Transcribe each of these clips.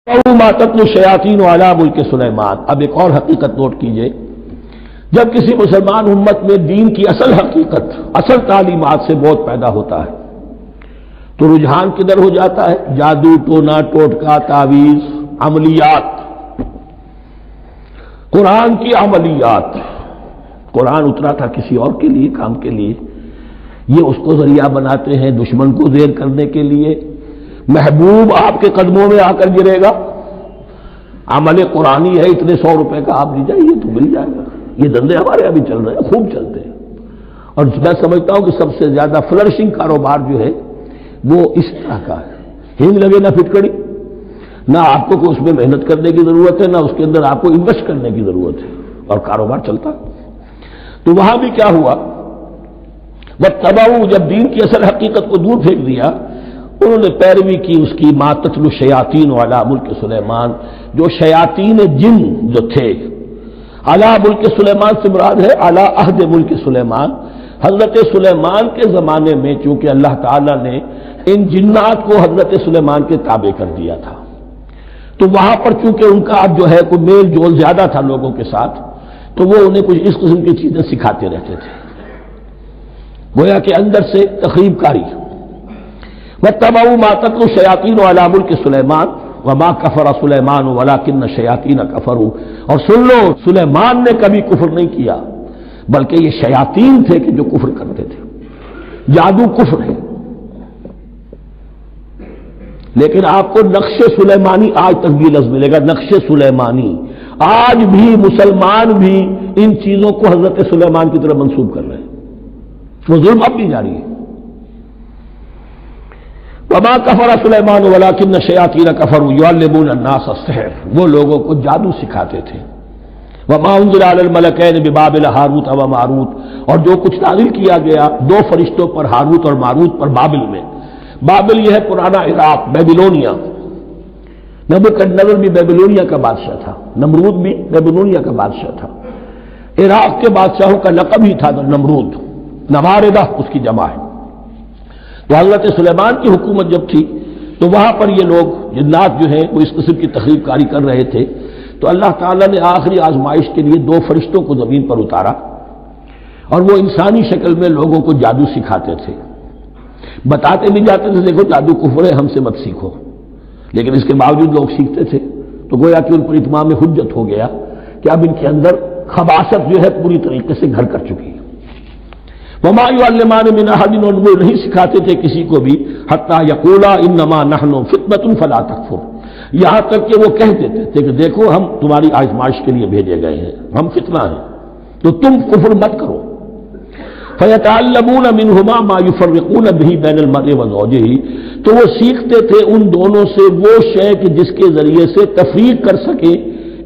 ما تتلو الشیاطین علی ملک سلیمان۔ اب ایک اور حقیقت نوٹ کیجئے، جب کسی مسلمان امت میں دین کی اصل حقیقت، اصل تعلیمات سے بہت پیدا ہوتا ہے تو رجحان کدھر ہو جاتا ہے؟ جادو، ٹونا، ٹوٹکا، تعویذ، عملیات، قرآن کی عملیات۔ قرآن اترا تھا کسی اور کے لیے، کام کے لیے، یہ اس کو ذریعہ بناتے ہیں دشمن کو زیر کرنے کے لیے۔ محبوب آپ کے قدموں میں آ کر گرے گا، عمل قرآنی ہے، اتنے 100 روپے کا آپ لی جائیے تو مل جائے گا۔ یہ دندے ہمارے ابھی چل رہے ہیں، خوب چلتے ہیں، اور میں سمجھتا ہوں کہ سب سے زیادہ فلرشنگ کاروبار جو ہے وہ اس طرح کا ہے۔ ہینگ لگے نہ فٹکڑی، نہ آپ کو اس میں محنت کرنے کی ضرورت ہے، نہ اس کے اندر آپ کو انویسٹ کرنے کی ضرورت ہے، اور کاروبار چلتا۔ تو وہاں بھی کیا ہوا، وَاتَّبَعُوا، جب دین کی اصل حقیقت کو دور پھینک دیا، انہوں نے پیروی کی اس کی ما تتلو الشیاطین علی ملک سلیمان، جو شیاطین جن جو تھے، علی ملک سلیمان سے مراد ہے علی عہد ملک سلیمان، حضرت سلیمان کے زمانے میں چونکہ اللہ تعالیٰ نے ان جنات کو حضرت سلیمان کے تابع کر دیا تھا، تو وہاں پر چونکہ ان کا اب جو ہے کوئی میل جول زیادہ تھا لوگوں کے ساتھ، تو وہ انہیں کچھ اس قسم کی چیزیں سکھاتے رہتے تھے، گویا کہ اندر سے تخریب کاری۔ وَاتَّبَعُوا مَا تَتْلُو الشَّيَاطِينُ عَلَىٰ مُلْكِ سُلَيْمَانَ وَمَا كَفَرَ سُلَيْمَانُ وَلَٰكِنَّ الشَّيَاطِينَ كَفَرُوا، اور سن لو سلیمان نے کبھی کفر نہیں کیا، بلکہ یہ شیاطین تھے کہ جو کفر کرتے تھے۔ جادو کفر ہے، لیکن آپ کو نقش سلیمانی آج تک بھی لفظ ملے گا، نقش سلیمانی۔ آج بھی مسلمان بھی ان چیزوں کو حضرت سلیمان کی طرف منسوب کر رہے ہیں، وہ ظلم اب بھی جاری ہے۔ وما کفر سلیمان ولکن الشیاطین کفروا یعلمون الناس السحر، وہ لوگوں کو جادو سکھاتے تھے۔ وما انزل علی الملکین ببابل ہاروت و ماروت، اور جو کچھ نازل کیا گیا 2 فرشتوں پر، ہاروت اور ماروت پر، بابل میں۔ بابل یہ ہے پرانا عراق، بیبلونیا۔ نبوکدنضر بھی بیبلونیا کا بادشاہ تھا، نمرود بھی بیبلونیا کا بادشاہ تھا۔ عراق کے بادشاہوں کا لقب ہی تھا نمرود، نواردہ اس کی جمع ہے۔ تو حضرت سلیمان کی حکومت جب تھی تو وہاں پر یہ لوگ جنات جو ہیں وہ اس قسم کی تخریب کاری کر رہے تھے، تو اللہ تعالیٰ نے آخری آزمائش کے لیے 2 فرشتوں کو زمین پر اتارا، اور وہ انسانی شکل میں لوگوں کو جادو سکھاتے تھے، بتاتے بھی جاتے تھے دیکھو جادو کفر ہے، ہم سے مت سیکھو، لیکن اس کے باوجود لوگ سیکھتے تھے، تو گویا کہ ان پر اتمام حجت ہو گیا کہ اب ان کے اندر خباثت جو ہے پوری طریقے سے گھر کر چکی ہے۔ وما يعلمان من احد، اور وہ نہیں سکھاتے تھے کسی کو بھی، حتی یقولا انما نحن فتنة فلا تکفر، یہاں تک کہ وہ کہہ دیتے تھے کہ دیکھو ہم تمہاری آزمائش کے لیے بھیجے گئے ہیں، ہم فتنہ ہیں تو تم کفر مت کرو۔ فیتعلمون منہما ما یفرقون به بین المرء وزوجہ، تو وہ سیکھتے تھے ان دونوں سے وہ شے کہ جس کے ذریعے سے تفریق کر سکے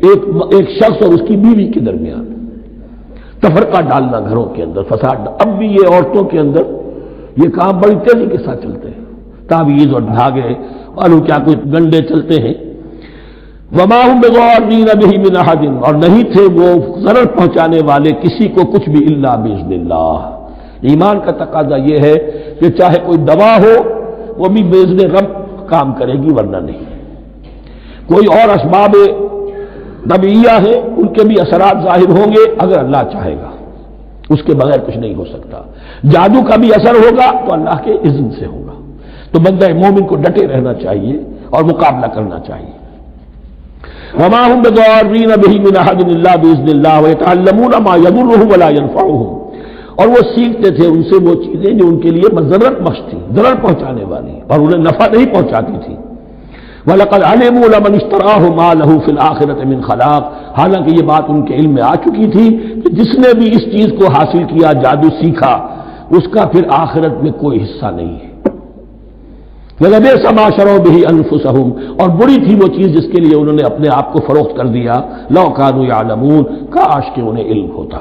ایک شخص اور اس کی بیوی کے درمیان، تفرقہ ڈالنا گھروں کے اندر، فساد۔ اب بھی یہ عورتوں کے اندر یہ کام بڑی تیزی کے ساتھ چلتے ہیں، تعویذ اور دھاگے اور کیا کوئی گنڈے چلتے ہیں۔ وما هم بضارین بہ من احد، اور نہیں تھے وہ ضرر پہنچانے والے کسی کو کچھ بھی الا باذن اللہ۔ ایمان کا تقاضا یہ ہے کہ چاہے کوئی دوا ہو وہ بھی باذن رب کام کرے گی، ورنہ نہیں۔ کوئی اور اسباب طبیعیہ ہے، ان کے بھی اثرات ظاہر ہوں گے اگر اللہ چاہے گا، اس کے بغیر کچھ نہیں ہو سکتا۔ جادو کا بھی اثر ہوگا تو اللہ کے اذن سے ہوگا، تو بندہ مومن کو ڈٹے رہنا چاہیے اور مقابلہ کرنا چاہیے۔ وما هم بضارین بہ من احد الا باذن اللہ ویتعلمون ما یضرهم ولا ينفعهم، اور وہ سیکھتے تھے ان سے وہ چیزیں جو ان کے لیے مضرت بخش تھی، ضرر پہنچانے والی، اور انہیں نفع نہیں پہنچاتی تھی۔ وَلَقَدْ عَلِمُوا لَمَنِ اشْتَرَاهُ مَا لَهُ فِي الْآخِرَةِ مِنْ خَلَاقٍ، حالانکہ یہ بات ان کے علم میں آ چکی تھی کہ جس نے بھی اس چیز کو حاصل کیا، جادو سیکھا، اس کا پھر آخرت میں کوئی حصہ نہیں ہے۔ وَلَبِئْسَ مَا شَرَوْا بِهِ أَنفُسَهُمْ، اور بری تھی وہ چیز جس کے لیے انہوں نے اپنے آپ کو فروخت کر دیا، لَوْ كَانُوا يَعْلَمُونَ، کاش کہ انہیں علم ہوتا۔